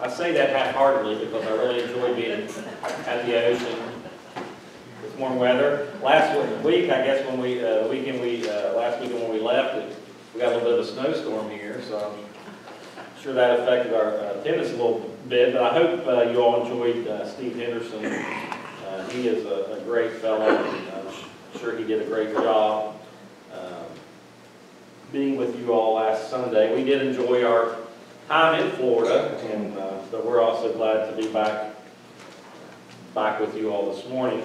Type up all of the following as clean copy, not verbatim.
I say that half-heartedly because I really enjoy being at the ocean with warm weather. Last week, I guess when we, last weekend when we left, we got a little bit of a snowstorm here, so I'm sure that affected our attendance a little bit. But I hope you all enjoyed Steve Henderson. He is a great fellow, and I'm sure he did a great job being with you all last Sunday. We did enjoy our time in Florida, and so we're also glad to be back with you all this morning.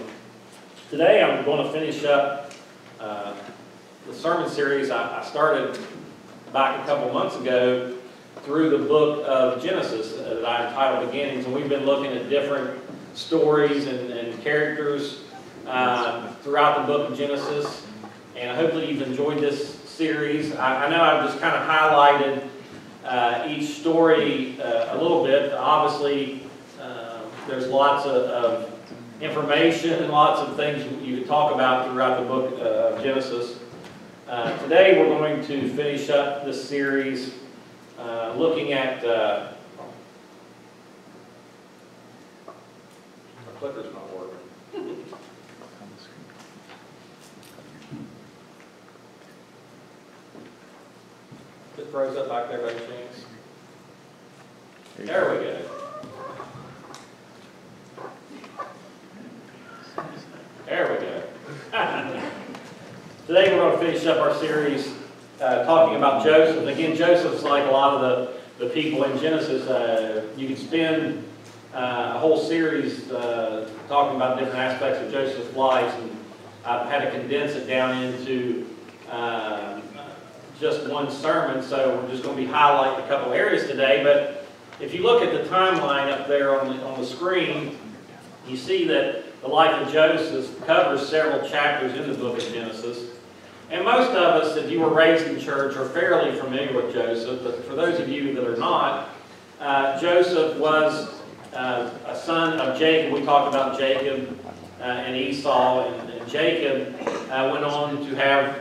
Today I'm going to finish up the sermon series I started back a couple months ago through the book of Genesis that I entitled Beginnings, and we've been looking at different stories and characters throughout the book of Genesis, and hopefully you've enjoyed this series. I know I've just kind of highlighted each story a little bit. Obviously, there's lots of information and lots of things you could talk about throughout the book of Genesis. Today we're going to finish up this series looking at... our clicker's not working. It froze up back there by any chance? There we go. There we go. Today we're going to finish up our series talking about Joseph. Again, Joseph's like a lot of the people in Genesis. You could spend a whole series talking about different aspects of Joseph's life, and I've had to condense it down into just one sermon, so we're just going to be highlighting a couple areas today. But if you look at the timeline up there on the screen, you see that the life of Joseph covers several chapters in the book of Genesis. And most of us, if you were raised in church, are fairly familiar with Joseph. But for those of you that are not, Joseph was a son of Jacob. We talked about Jacob and Esau, and Jacob went on to have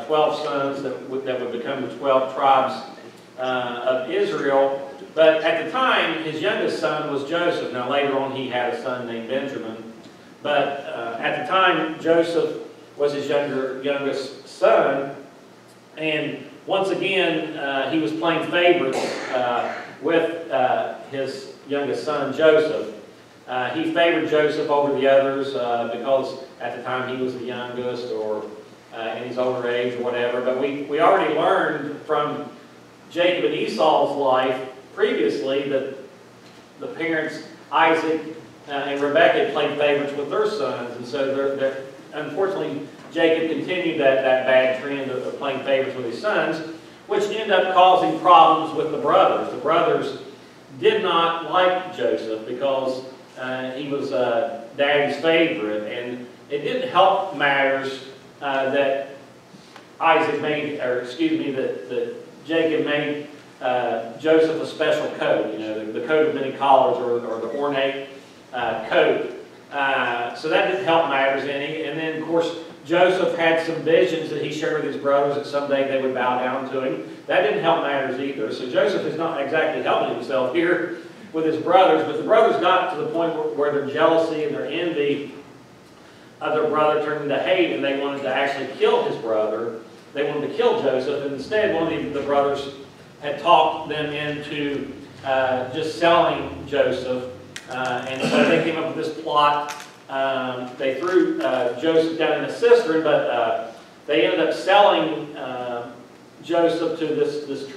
12 sons that would become the 12 tribes of Israel. But at the time, his youngest son was Joseph. Now later on he had a son named Benjamin. But at the time, Joseph was his youngest son. And once again, he was playing favorites with his youngest son, Joseph. He favored Joseph over the others because at the time he was the youngest, or in his older age or whatever. But we already learned from Jacob and Esau's life previously that the parents, Isaac and Rebekah, played favorites with their sons. And so unfortunately, Jacob continued that bad trend of playing favorites with his sons, which ended up causing problems with the brothers. The brothers did not like Joseph because he was Daddy's favorite, and it didn't help matters that that Jacob made Joseph a special coat. You know, the coat of many collars, or the ornate coat. So that didn't help matters any. And then, of course, Joseph had some visions that he shared with his brothers that someday they would bow down to him. That didn't help matters either. So Joseph is not exactly helping himself here with his brothers, but the brothers got to the point where their jealousy and their envy of their brother turned into hate, and they wanted to actually kill his brother. They wanted to kill Joseph, and instead one of the brothers had talked them into just selling Joseph. And so they came up with this plot. They threw Joseph down in a cistern, but they ended up selling Joseph to this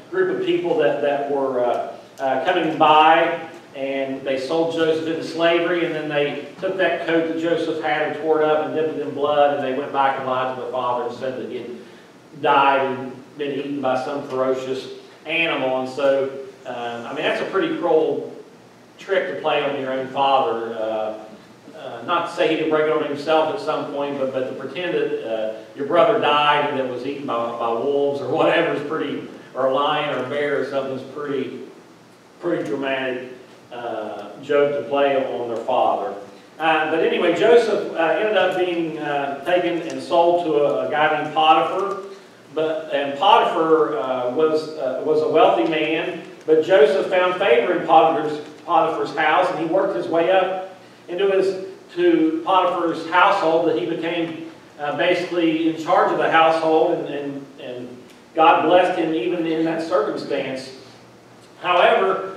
group of people that were coming by, and they sold Joseph into slavery, and then they took that coat that Joseph had and tore it up and dipped it in blood, and they went back and lied to their father and said that he had died and been eaten by some ferocious animal. And so, I mean, that's a pretty cruel trick to play on your own father. Not to say he didn't break it on himself at some point, but to pretend that your brother died and that was eaten by wolves or whatever is pretty, or a lion or a bear or something, is pretty dramatic joke to play on their father. But anyway, Joseph ended up being taken and sold to a guy named Potiphar. And Potiphar was a wealthy man. But Joseph found favor in Potiphar's house, and he worked his way up to Potiphar's household, that he became basically in charge of the household, and God blessed him even in that circumstance. However,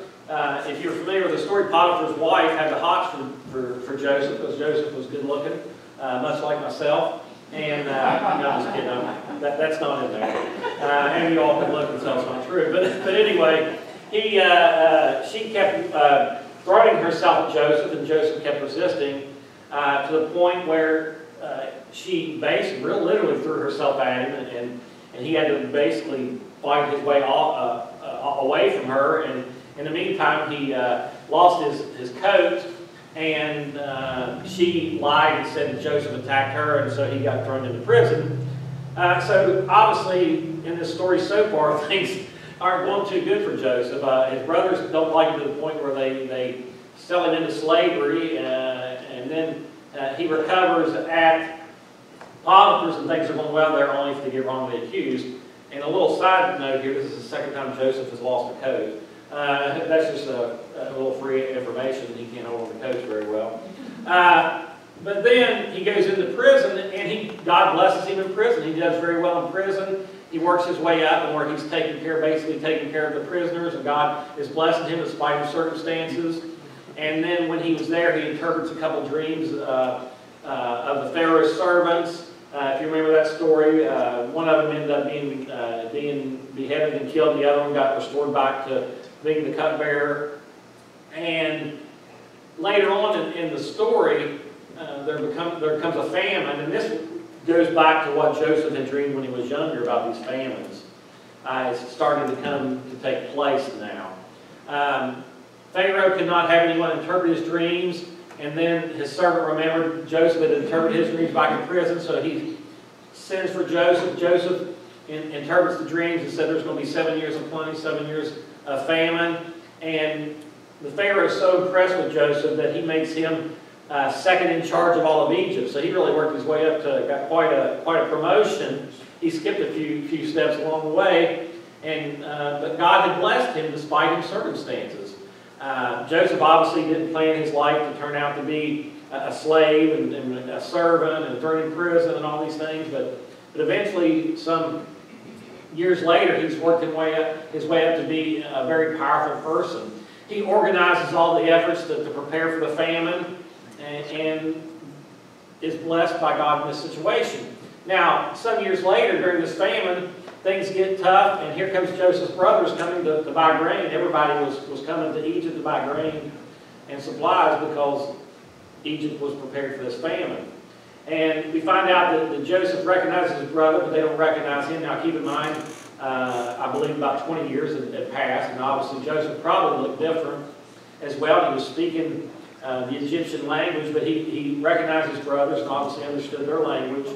if you're familiar with the story, Potiphar's wife had the hots for Joseph, because Joseph was good looking, much like myself. And, no, I'm just kidding, that's not in there. And you all can look and tell it's not true. But anyway, she kept throwing herself at Joseph, and Joseph kept resisting to the point where she basically, real literally threw herself at him, and he had to basically fight his way away from her. And in the meantime, he lost his coat, and she lied and said that Joseph attacked her, and so he got thrown into prison. So obviously, in this story so far, things aren't going too good for Joseph. His brothers don't like him to the point where they sell him into slavery, and then he recovers at Potiphar's, and things are going well there, only to get wrongly accused. And a little side note here, this is the second time Joseph has lost a coat. That's just a little free information. He can't hold the coats very well. But then he goes into prison, and God blesses him in prison. He does very well in prison. He works his way up, and where he's basically taking care of the prisoners, and God is blessing him despite his circumstances. And then when he was there, he interprets a couple dreams of the Pharaoh's servants. If you remember that story, one of them ended up being beheaded and killed. The other one got restored back to being the cupbearer. And later on in the story, there comes a famine, and this goes back to what Joseph had dreamed when he was younger about these famines. It's starting to take place now. Pharaoh could not have anyone interpret his dreams, and then his servant remembered Joseph had interpreted his dreams back in prison, so he sends for Joseph. Joseph interprets the dreams and said there's going to be 7 years of plenty, 7 years of famine. And the Pharaoh is so impressed with Joseph that he makes him second in charge of all of Egypt. So he really worked his way up to, got quite a promotion. He skipped a few steps along the way, but God had blessed him despite his circumstances. Joseph obviously didn't plan his life to turn out to be a slave and a servant and thrown in prison and all these things, but eventually, some years later, he's worked his way up to be a very powerful person. He organizes all the efforts to prepare for the famine, and is blessed by God in this situation. Now, some years later, during this famine, things get tough, and here comes Joseph's brothers coming to buy grain. Everybody was coming to Egypt to buy grain and supplies because Egypt was prepared for this famine. And we find out that Joseph recognizes his brother, but they don't recognize him. Now, keep in mind, I believe about 20 years had passed, and obviously Joseph probably looked different as well. He was speaking the Egyptian language, but he recognized his brothers and obviously understood their language.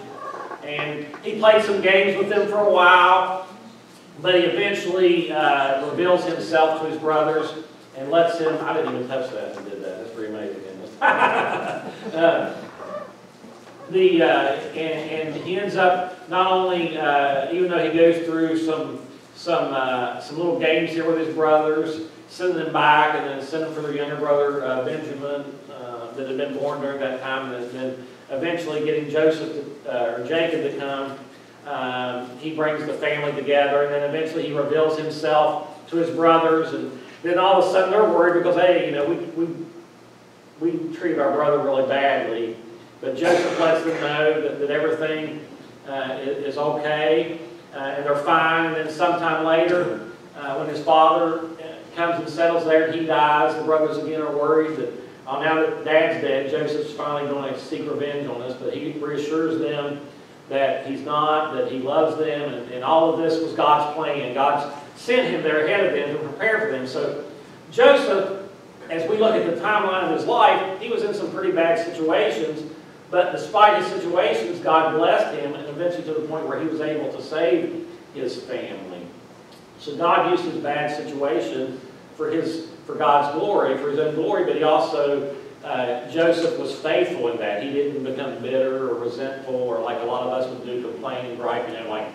And he played some games with them for a while, but he eventually reveals himself to his brothers and lets him, I didn't even touch that and did that. That's pretty amazing, isn't it? And he ends up not only, even though he goes through some little games here with his brothers, send them back and then send them for their younger brother Benjamin that had been born during that time, and then eventually getting or Jacob to come. He brings the family together, and then eventually he reveals himself to his brothers, and then all of a sudden they're worried because, hey, you know, we treated our brother really badly. But Joseph lets them know that everything is okay, and they're fine. And then sometime later, when his father comes and settles there and he dies, the brothers again are worried that, now that Dad's dead, Joseph's finally going to seek revenge on us. But he reassures them that he's not, that he loves them, and all of this was God's plan. God sent him there ahead of them to prepare for them. So Joseph, as we look at the timeline of his life, he was in some pretty bad situations. But despite his situations, God blessed him, and eventually to the point where he was able to save his family. So God used his bad situation for God's glory, for his own glory, but he also, Joseph was faithful in that. He didn't become bitter or resentful, or like a lot of us would do, complain and gripe, like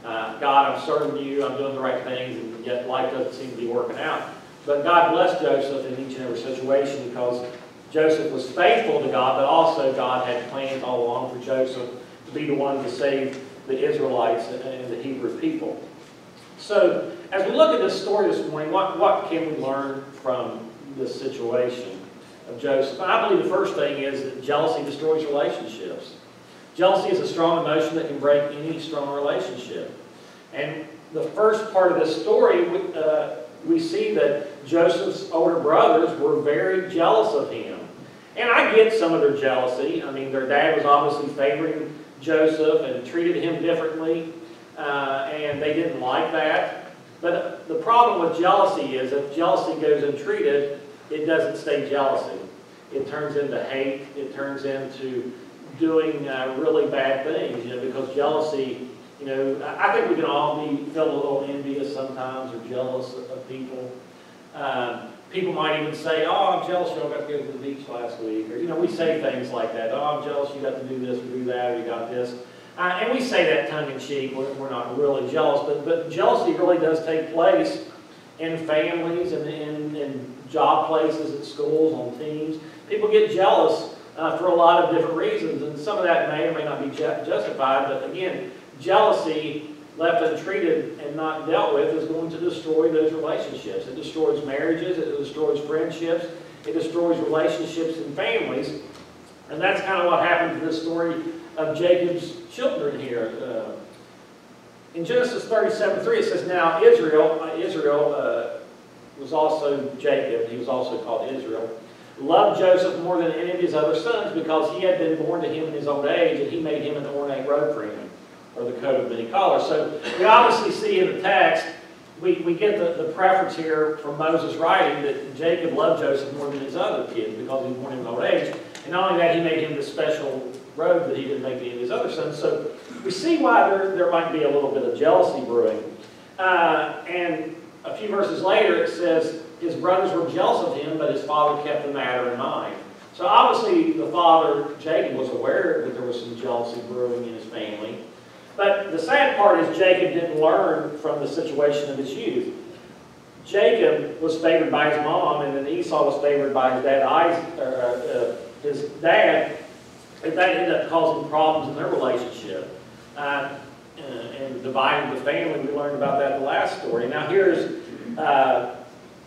God, I'm serving you, I'm doing the right things, and yet life doesn't seem to be working out. But God blessed Joseph in each and every situation because Joseph was faithful to God, but also God had plans all along for Joseph to be the one to save the Israelites and the Hebrew people. So, as we look at this story this morning, what can we learn from this situation of Joseph? And I believe the first thing is that jealousy destroys relationships. Jealousy is a strong emotion that can break any strong relationship. And the first part of this story, we see that Joseph's older brothers were very jealous of him. And I get some of their jealousy. I mean, their dad was obviously favoring Joseph and treated him differently, and they didn't like that. But the problem with jealousy is if jealousy goes untreated, it doesn't stay jealousy. It turns into hate. It turns into doing really bad things, because jealousy, I think we can all feel a little envious sometimes or jealous of people. People might even say, oh, I'm jealous you all got to go to the beach last week. Or, we say things like that. Oh, I'm jealous you got to do this or do that, or you got this. And we say that tongue-in-cheek. We're not really jealous. But jealousy really does take place in families and in job places, at schools, on teams. People get jealous for a lot of different reasons. And some of that may or may not be justified. But again, jealousy left untreated and not dealt with is going to destroy those relationships. It destroys marriages, it destroys friendships, it destroys relationships in families. And that's kind of what happened to this story of Jacob's children here. In Genesis 37:3 it says, now Israel was also Jacob, he was also called Israel, loved Joseph more than any of his other sons because he had been born to him in his old age, and he made him an ornate robe for him, or the coat of many colors. So we obviously see in the text, we get the preference here from Moses writing that Jacob loved Joseph more than his other kids because he was born in old age. And not only that, he made him this special robe that he didn't make any of his other sons. So we see why there might be a little bit of jealousy brewing. And a few verses later it says, his brothers were jealous of him, but his father kept the matter in mind. So obviously the father, Jacob, was aware that there was some jealousy brewing in his family. But the sad part is Jacob didn't learn from the situation of his youth. Jacob was favored by his mom, and then Esau was favored by his dad, and that ended up causing problems in their relationship. And dividing the family, we learned about that in the last story. Now here's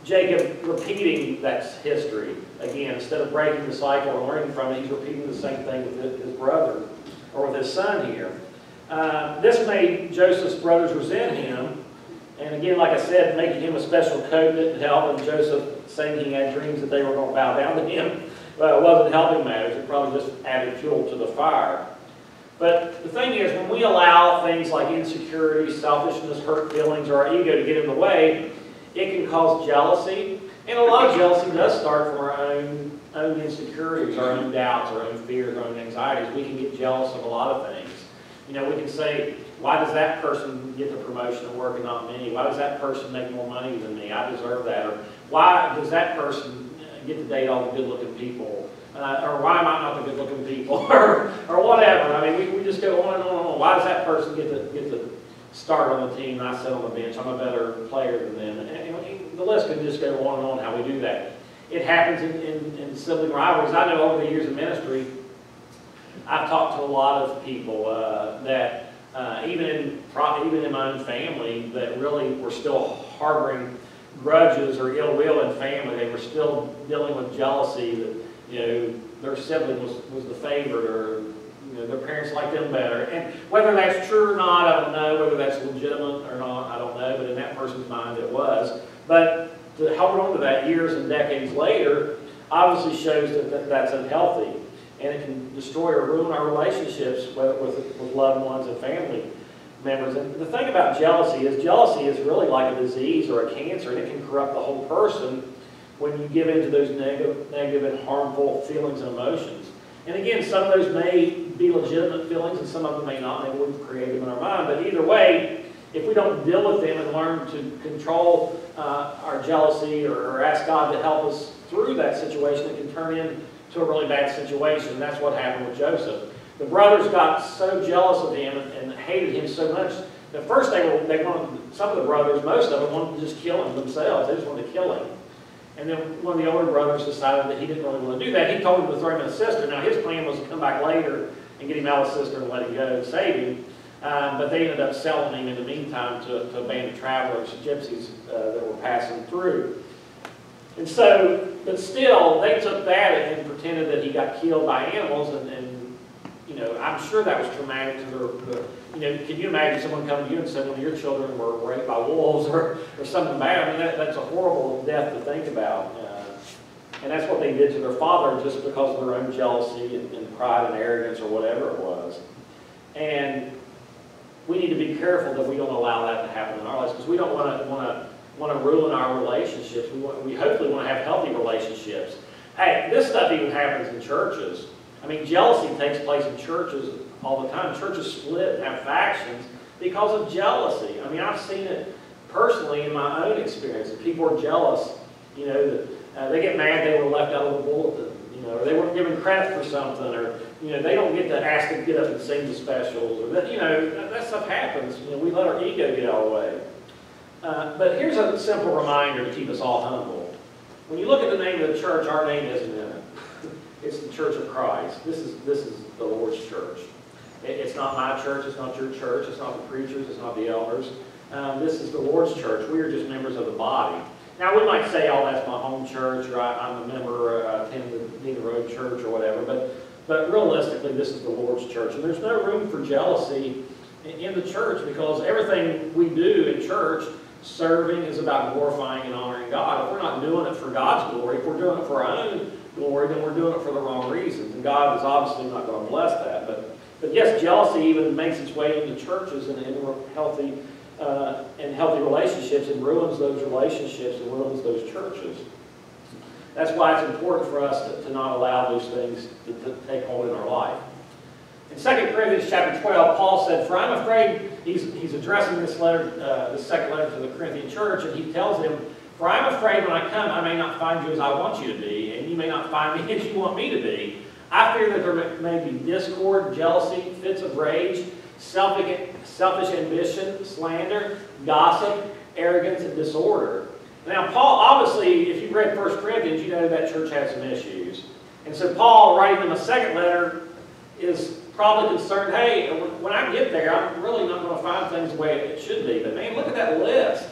Jacob repeating that history. Again, instead of breaking the cycle or learning from it, he's repeating the same thing with his brother, or with his son here. This made Joseph's brothers resent him. And again, like I said, making him a special coat didn't help. And Joseph saying he had dreams that they were going to bow down to him wasn't helping matters. It probably just added fuel to the fire. But the thing is, when we allow things like insecurity, selfishness, hurt feelings, or our ego to get in the way, it can cause jealousy. And a lot of jealousy does start from our own insecurities, our own doubts, our own fears, our own anxieties. We can get jealous of a lot of things. We can say, why does that person get the promotion at work and not me? Why does that person make more money than me? I deserve that. Or why does that person get to date all the good-looking people? Or why am I not the good-looking people? or whatever. I mean, we just go on and on and on. Why does that person get to start on the team and I sit on the bench? I'm a better player than them. And the list can just go on and on how we do that. It happens in sibling rivalries. I know over the years of ministry, I've talked to a lot of people that even in my own family that really were still harboring grudges or ill will in family. They were still dealing with jealousy that their sibling was the favorite, or their parents liked them better. And whether that's true or not, I don't know. Whether that's legitimate or not, I don't know. But in that person's mind, it was. But to hold on to that years and decades later obviously shows that that's unhealthy. And it can destroy or ruin our relationships with loved ones and family members. And the thing about jealousy is really like a disease or a cancer, and it can corrupt the whole person when you give into those negative and harmful feelings and emotions. And again, some of those may be legitimate feelings, and some of them may not. Maybe we've created them in our mind. But either way, if we don't deal with them and learn to control our jealousy or ask God to help us through that situation, it can turn into a really bad situation. That's what happened with Joseph. The brothers got so jealous of him and hated him so much At first they wanted, some of the brothers, most of them wanted to just kill him themselves. They just wanted to kill him. And then one of the older brothers decided that he didn't really want to do that. He told him to throw him in a cistern. Now his plan was to come back later and get him out of the cistern and let him go and save him. But they ended up selling him in the meantime to a band of travelers, gypsies that were passing through. And so, but still, they took that and pretended that he got killed by animals, and you know, I'm sure that was traumatic to their, you know, can you imagine someone coming to you and saying one of your children were raped by wolves or something bad? I mean, that's a horrible death to think about. And that's what they did to their father just because of their own jealousy and pride and arrogance or whatever it was. And we need to be careful that we don't allow that to happen in our lives, because we don't want to ruin our relationships. We hopefully want to have healthy relationships. Hey, this stuff even happens in churches. I mean, jealousy takes place in churches all the time. Churches split and have factions because of jealousy. I mean, I've seen it personally in my own experience. That people are jealous, you know, that they get mad they were left out of the bulletin, you know, or they weren't given credit for something, or, you know, they don't get to ask to get up and sing the specials, or that, you know, that stuff happens. You know, we let our ego get out of the way. But here's a simple reminder to keep us all humble. When you look at the name of the church, our name isn't in it. It's the Church of Christ. This is the Lord's church. It's not my church. It's not your church. It's not the preachers. It's not the elders. This is the Lord's church. We are just members of the body. Now, we might say, oh, that's my home church, or I'm a member, or I attend the Nina Road Church, or whatever. But realistically, this is the Lord's church. And there's no room for jealousy in the church, because everything we do in church, serving, is about glorifying and honoring God. If we're not doing it for God's glory, if we're doing it for our own glory, then we're doing it for the wrong reasons. And God is obviously not going to bless that. But yes, jealousy even makes its way into churches and into healthy relationships, and ruins those relationships and ruins those churches. That's why it's important for us to not allow those things to take hold in our life. In 2 Corinthians chapter 12, Paul said, "For I'm afraid," he's addressing this letter, the second letter to the Corinthian church, and he tells them, "For I'm afraid when I come, I may not find you as I want you to be, and you may not find me as you want me to be. I fear that there may be discord, jealousy, fits of rage, selfish ambition, slander, gossip, arrogance, and disorder." Now, Paul, obviously, if you've read 1 Corinthians, you know that church had some issues. And so Paul, writing them a second letter, is probably concerned, hey, when I get there, I'm really not going to find things the way it should be. But man, look at that list.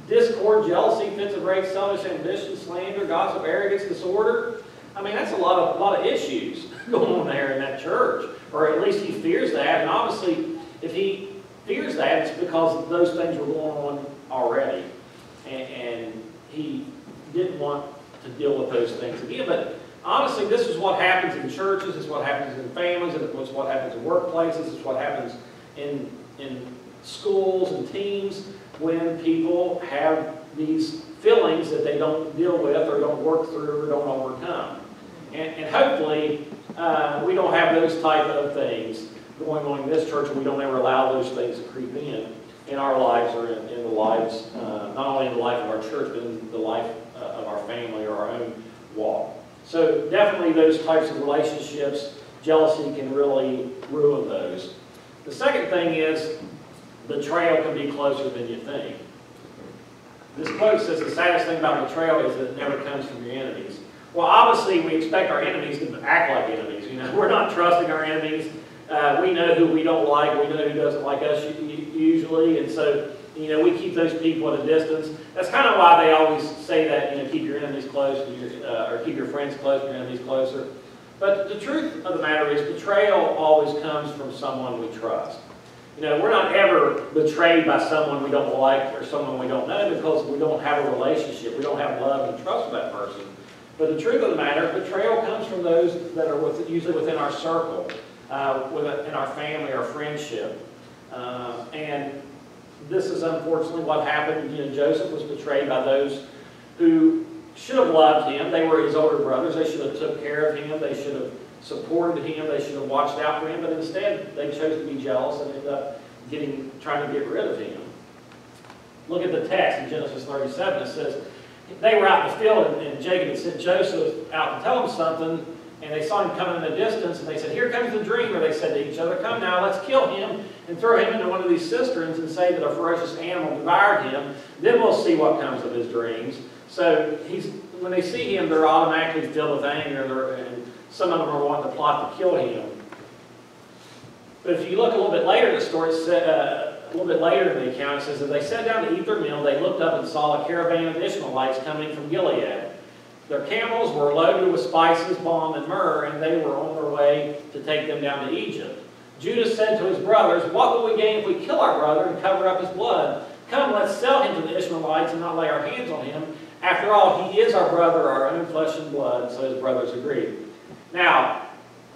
Discord, jealousy, fits of rage, selfish ambition, slander, gossip, arrogance, disorder. I mean, that's a lot of issues going on there in that church. Or at least he fears that. And obviously, if he fears that, it's because those things were going on already. And he didn't want to deal with those things again. But honestly, this is what happens in churches, it's what happens in families, it's what happens in workplaces, it's what happens in schools and teams when people have these feelings that they don't deal with or don't work through or don't overcome. And hopefully, we don't have those type of things going on in this church, and we don't ever allow those things to creep in our lives, or in the lives, not only in the life of our church, but in the life of our family or our own walk. So definitely those types of relationships, jealousy can really ruin those. The second thing is, betrayal can be closer than you think. This quote says the saddest thing about betrayal is that it never comes from your enemies. Well, obviously we expect our enemies to act like enemies. You know, we're not trusting our enemies. We know who we don't like. We know who doesn't like us usually, and so, you know, we keep those people at a distance. That's kind of why they always say that, you know, keep your enemies close, or keep your friends close, your enemies closer. But the truth of the matter is, betrayal always comes from someone we trust. You know, we're not ever betrayed by someone we don't like or someone we don't know, because we don't have a relationship. We don't have love and trust for that person. But the truth of the matter, betrayal comes from those that are usually within our circle, in our family, our friendship. And this is unfortunately what happened. You know, Joseph was betrayed by those who should have loved him. They were his older brothers. They should have took care of him. They should have supported him. They should have watched out for him. But instead, they chose to be jealous and ended up trying to get rid of him. Look at the text in Genesis 37. It says, they were out in the field, and Jacob had sent Joseph out to tell him something. And they saw him coming in the distance, and they said, "Here comes the dreamer." They said to each other, "Come now, let's kill him and throw him into one of these cisterns and say that a ferocious animal devoured him. Then we'll see what comes of his dreams." So when they see him, they're automatically filled with anger, and some of them are wanting to plot to kill him. But if you look a little bit later in the story, a little bit later in the account, it says, "As they sat down to eat their meal, they looked up and saw a caravan of Ishmaelites coming from Gilead. Their camels were loaded with spices, balm, and myrrh, and they were on their way to take them down to Egypt. Judah said to his brothers, 'What will we gain if we kill our brother and cover up his blood? Come, let's sell him to the Ishmaelites and not lay our hands on him. After all, he is our brother, our own flesh and blood.' So his brothers agreed." Now,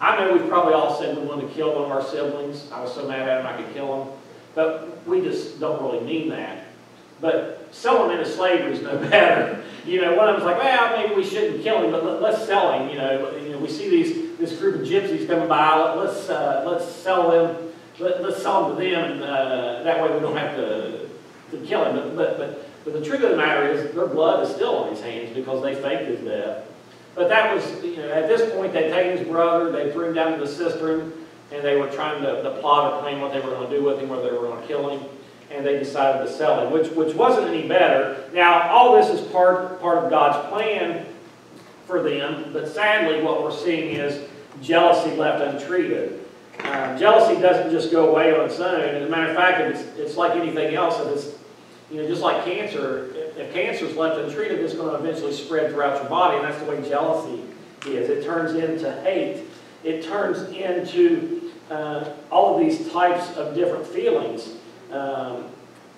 I know we've probably all said we wanted to kill one of our siblings. I was so mad at him I could kill him. But we just don't really mean that. But selling him into slavery is no better. You know, one of them's like, "Well, maybe we shouldn't kill him, but let's sell him." You know, we see this group of gypsies coming by. Let's sell them. Let's sell them to them, and that way we don't have to kill him. But the truth of the matter is, their blood is still on his hands because they faked his death. But that was, at this point, they'd taken his brother, they threw him down to the cistern, and they were trying to plot or plan what they were going to do with him, whether they were going to kill him. And they decided to sell him, which wasn't any better. Now, all this is part of God's plan for them, but sadly what we're seeing is jealousy left untreated. Jealousy doesn't just go away on its own. As a matter of fact, it's like anything else. If it's, just like cancer, if cancer is left untreated, it's going to eventually spread throughout your body, and that's the way jealousy is. It turns into hate. It turns into all of these types of different feelings.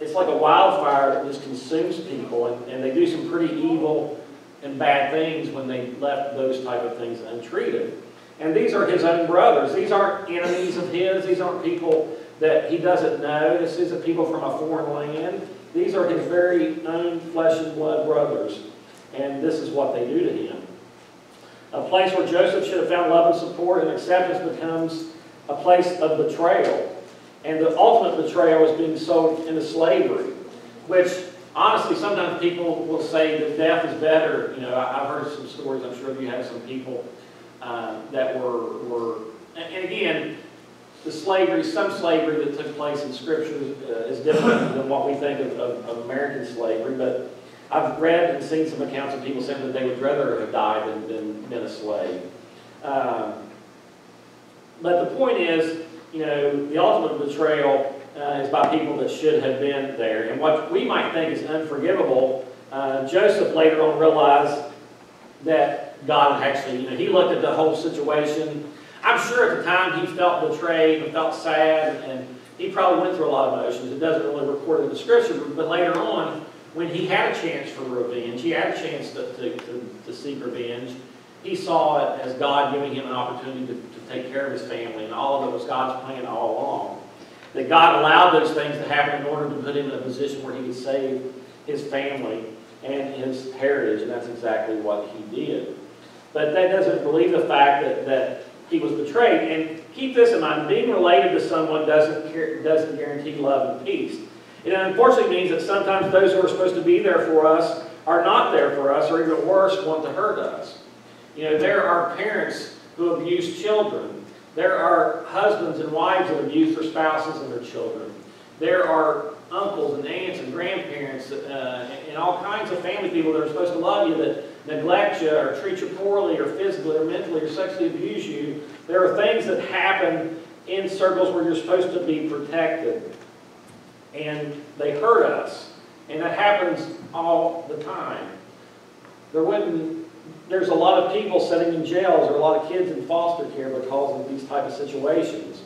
It's like a wildfire that just consumes people, and they do some pretty evil and bad things when they left those type of things untreated. And these are his own brothers. These aren't enemies of his. These aren't people that he doesn't know. This isn't people from a foreign land. These are his very own flesh and blood brothers. And this is what they do to him. A place where Joseph should have found love and support and acceptance becomes a place of betrayal. And the ultimate betrayal is being sold into slavery, which honestly sometimes people will say that death is better. I've heard some stories, I'm sure you have some people that were and again, some slavery that took place in Scripture is different than what we think of American slavery, but I've read and seen some accounts of people saying that they would rather have died than been a slave. But the point is, the ultimate betrayal is by people that should have been there. And what we might think is unforgivable, Joseph later on realized that God actually, he looked at the whole situation. I'm sure at the time he felt betrayed and felt sad, and he probably went through a lot of emotions. It doesn't really record in the Scripture, but later on, when he had a chance for revenge, he had a chance to seek revenge, he saw it as God giving him an opportunity to take care of his family, and all of it was God's plan all along. That God allowed those things to happen in order to put him in a position where he could save his family and his heritage, and that's exactly what he did. But that doesn't relieve the fact that he was betrayed. And keep this in mind, being related to someone doesn't guarantee love and peace. It unfortunately means that sometimes those who are supposed to be there for us are not there for us, or even worse, want to hurt us. There are parents who abuse children. There are husbands and wives that abuse their spouses and their children. There are uncles and aunts and grandparents and all kinds of family people that are supposed to love you that neglect you or treat you poorly or physically or mentally or sexually abuse you. There are things that happen in circles where you're supposed to be protected. And they hurt us. And that happens all the time. There's a lot of people sitting in jails or a lot of kids in foster care because of these type of situations.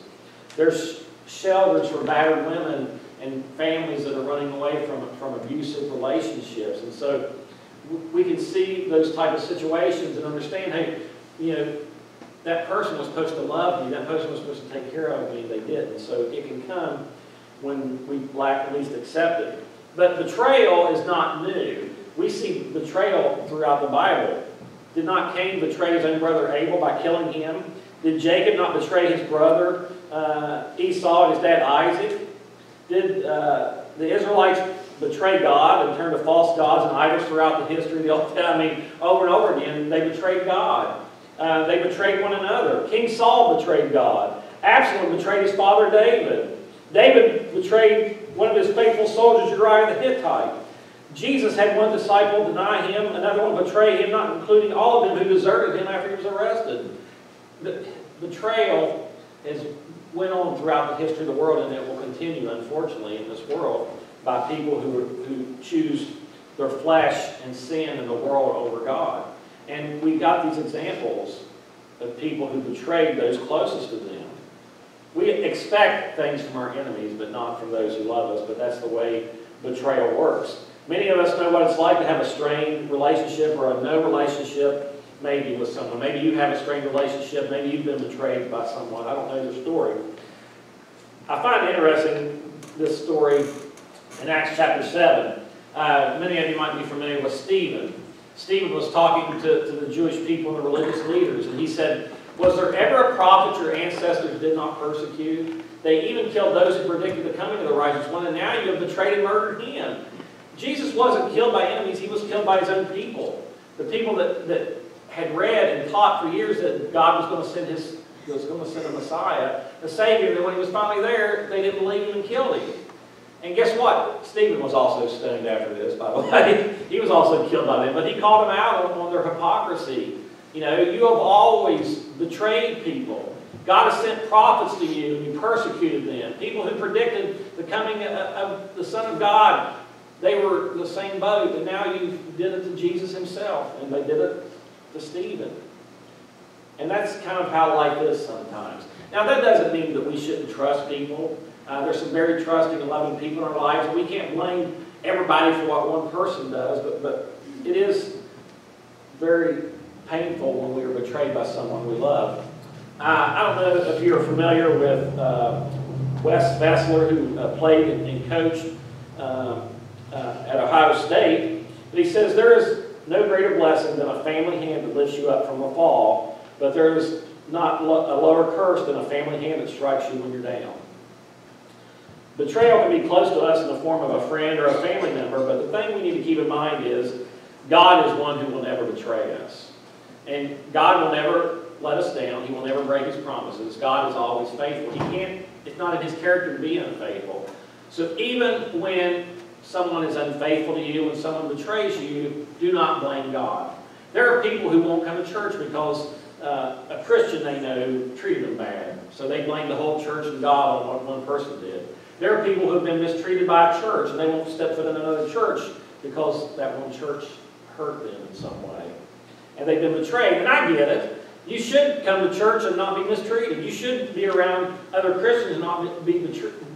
There's shelters for battered women and families that are running away from abusive relationships. And so we can see those type of situations and understand, hey, that person was supposed to love me, that person was supposed to take care of me, they didn't. So it can come when we lack at least accept it. But betrayal is not new. We see betrayal throughout the Bible. Did not Cain betray his own brother Abel by killing him? Did Jacob not betray his brother Esau and his dad Isaac? Did the Israelites betray God and turn to false gods and idols throughout the history of the Old Testament? Over and over again, they betrayed God. They betrayed one another. King Saul betrayed God. Absalom betrayed his father David. David betrayed one of his faithful soldiers, Uriah the Hittite. Jesus had one disciple deny him, another one betray him, not including all of them who deserted him after he was arrested. The betrayal has went on throughout the history of the world, and it will continue, unfortunately, in this world by people who choose their flesh and sin in the world over God. And we've got these examples of people who betrayed those closest to them. We expect things from our enemies, but not from those who love us, but that's the way betrayal works. Many of us know what it's like to have a strained relationship or a no relationship, maybe with someone. Maybe you have a strained relationship. Maybe you've been betrayed by someone. I don't know your story. I find it interesting, this story in Acts chapter 7. Many of you might be familiar with Stephen. Stephen was talking to the Jewish people and the religious leaders, and he said, "Was there ever a prophet your ancestors did not persecute? They even killed those who predicted the coming of the righteous one, and now you have betrayed and murdered him." Jesus wasn't killed by enemies. He was killed by his own people. The people that had read and taught for years that God was going to send a Messiah, a Savior, and when he was finally there, they didn't believe him and killed him. And guess what? Stephen was also stoned after this, by the way. He was also killed by them. But he called them out on their hypocrisy. You know, you have always betrayed people. God has sent prophets to you, and you persecuted them. People who predicted the coming of the Son of God, they were the same boat, and now you did it to Jesus himself, and they did it to Stephen. And that's kind of how life is sometimes. Now, that doesn't mean that we shouldn't trust people. There's some very trusting and loving people in our lives, and we can't blame everybody for what one person does, but it is very painful when we are betrayed by someone we love. I don't know if you're familiar with Wes Vessler, who played and coached at Ohio State, but he says there is no greater blessing than a family hand that lifts you up from a fall, but there is not a lower curse than a family hand that strikes you when you're down. Betrayal can be close to us in the form of a friend or a family member, but the thing we need to keep in mind is God is one who will never betray us. And God will never let us down. He will never break his promises. God is always faithful. It's not in his character to be unfaithful. So even when someone is unfaithful to you, when someone betrays you, do not blame God. There are people who won't come to church because a Christian they know treated them bad. So they blame the whole church and God on what one person did. There are people who have been mistreated by a church and they won't step foot in another church because that one church hurt them in some way. And they've been betrayed. And I get it. You should come to church and not be mistreated. You should be around other Christians and not be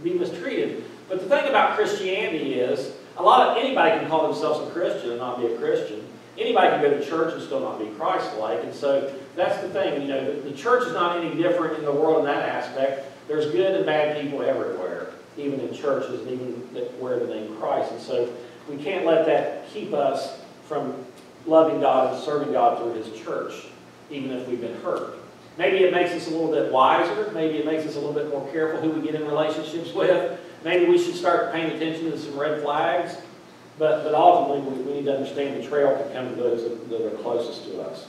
mistreated. But the thing about Christianity is, anybody can call themselves a Christian and not be a Christian. Anybody can go to church and still not be Christ-like. And so that's the thing. You know, the church is not any different in the world in that aspect. There's good and bad people everywhere, even in churches, and even that wear the name Christ. And so we can't let that keep us from loving God and serving God through his church, even if we've been hurt. Maybe it makes us a little bit wiser. Maybe it makes us a little bit more careful who we get in relationships with. Maybe we should start paying attention to some red flags. But ultimately, we need to understand betrayal can come to those that are closest to us.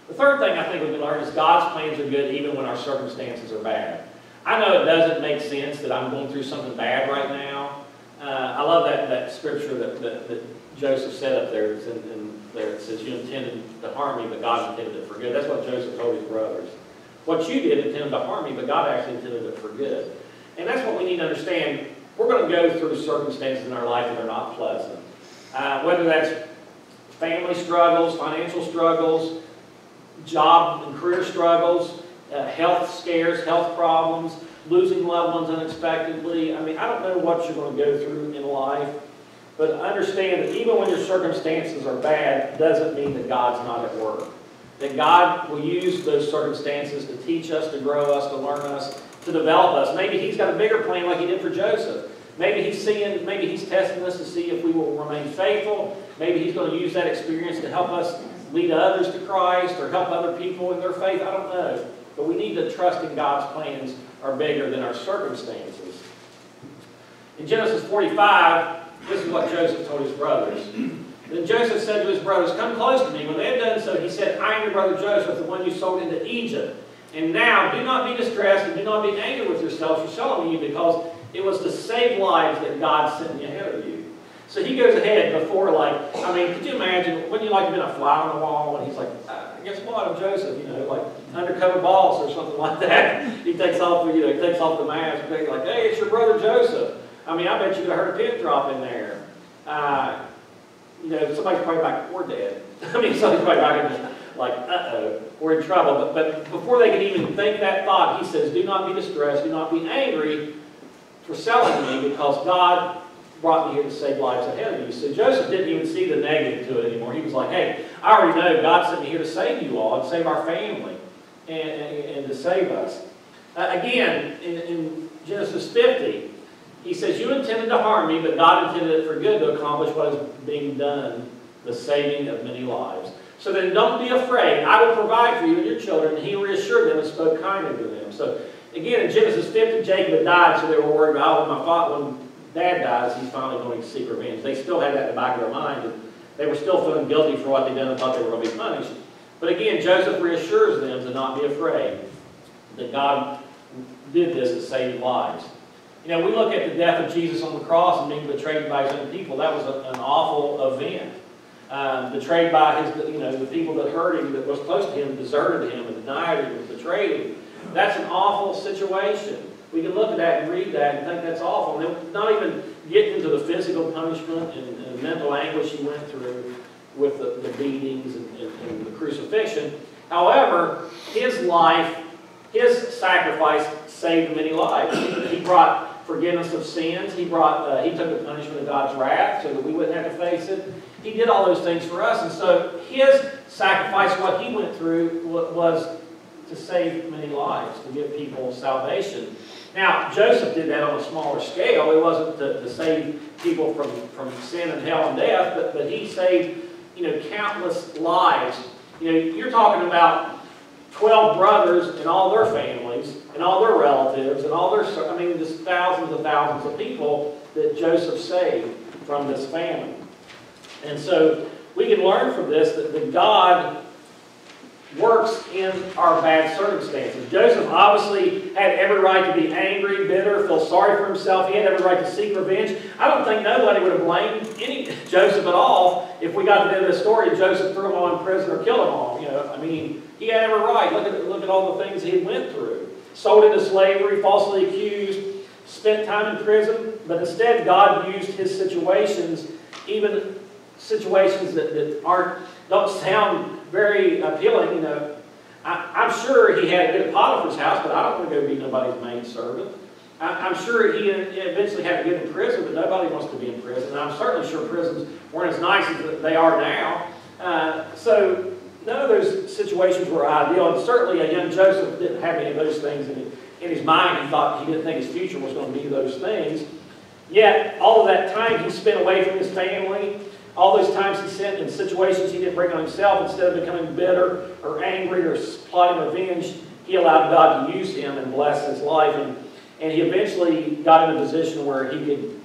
The third thing I think we can learn is God's plans are good even when our circumstances are bad. I know it doesn't make sense that I'm going through something bad right now. I love that scripture that Joseph said up there. It's in there. It says, "You intended to harm me, but God intended it for good." That's what Joseph told his brothers. What you did intended to harm me, but God actually intended it for good. And that's what we need to understand. We're going to go through circumstances in our life that are not pleasant. Whether that's family struggles, financial struggles, job and career struggles, health scares, health problems, losing loved ones unexpectedly. I mean, I don't know what you're going to go through in life, but understand that even when your circumstances are bad, doesn't mean that God's not at work. That God will use those circumstances to teach us, to grow us, to learn us, to develop us. Maybe he's got a bigger plan like he did for Joseph. Maybe he's testing us to see if we will remain faithful. Maybe he's going to use that experience to help us lead others to Christ or help other people in their faith. I don't know. But we need to trust in God's plans are bigger than our circumstances. In Genesis 45, this is what Joseph told his brothers. Then Joseph said to his brothers, "Come close to me." When they had done so, he said, "I am your brother Joseph, the one you sold into Egypt. And now do not be distressed and do not be angry with yourselves for selling me, because it was to save lives that God sent me ahead of you." So he goes ahead before, like, I mean, could you imagine, wouldn't you like to have been a fly on the wall? And he's like, "Guess what, I'm Joseph," you know, like undercover boss or something like that. He takes off, you know, he takes off the mask, and like, "Hey, it's your brother Joseph." I mean, I bet you could have heard a pin drop in there. You know, somebody's probably back, "We're dead." I mean, somebody's probably back like, "Uh-oh, we're in trouble." But before they can even think that thought, he says, "Do not be distressed, do not be angry for selling me, because God brought me here to save lives ahead of you." So Joseph didn't even see the negative to it anymore. He was like, "Hey, I already know God sent me here to save you all and save our family and to save us." Again, in Genesis 50, he says, "You intended to harm me, but God intended it for good to accomplish what is being done, the saving of many lives. So then don't be afraid. I will provide for you and your children." And he reassured them and spoke kindly to them. So again, in Genesis 50, Jacob had died, so they were worried about, when Dad dies, he's finally going to seek revenge. They still had that in the back of their mind, and they were still feeling guilty for what they'd done and thought they were going to be punished. But again, Joseph reassures them to not be afraid, that God did this to save lives. You know, we look at the death of Jesus on the cross and being betrayed by his own people. That was an awful event. Betrayed by his, you know, the people that hurt him, that was close to him, deserted him and denied him and betrayed him. That's an awful situation. We can look at that and read that and think that's awful. And not even getting into the physical punishment and mental anguish he went through with the beatings and the crucifixion. However, his life, his sacrifice saved many lives. He brought forgiveness of sins. He took the punishment of God's wrath so that we wouldn't have to face it. He did all those things for us. And so his sacrifice, what he went through, was to save many lives, to give people salvation. Now, Joseph did that on a smaller scale. It wasn't to save people from sin and hell and death, but he saved, you know, countless lives. You know, you're talking about 12 brothers and all their families and all their relatives and all their, I mean, just thousands and thousands of people that Joseph saved from this famine. And so we can learn from this that God works in our bad circumstances. Joseph obviously had every right to be angry, bitter, feel sorry for himself. He had every right to seek revenge. I don't think nobody would have blamed Joseph at all if we got to the end of the story and Joseph threw him all in prison or killed him all. You know, I mean, he had every right. Look at all the things he went through. Sold into slavery, falsely accused, spent time in prison. But instead, God used his situations, even situations that don't sound very appealing. You know, I'm sure he had a good Potiphar's house, but I don't want to go be nobody's maidservant. I'm sure he eventually had to get in prison, but nobody wants to be in prison. And I'm certainly sure prisons weren't as nice as they are now. So none of those situations were ideal, and certainly a young Joseph didn't have any of those things in his mind. He didn't think his future was going to be those things. Yet, all of that time he spent away from his family, all those times he spent in situations he didn't bring on himself, instead of becoming bitter or angry or plotting revenge, he allowed God to use him and bless his life. And he eventually got in a position where he could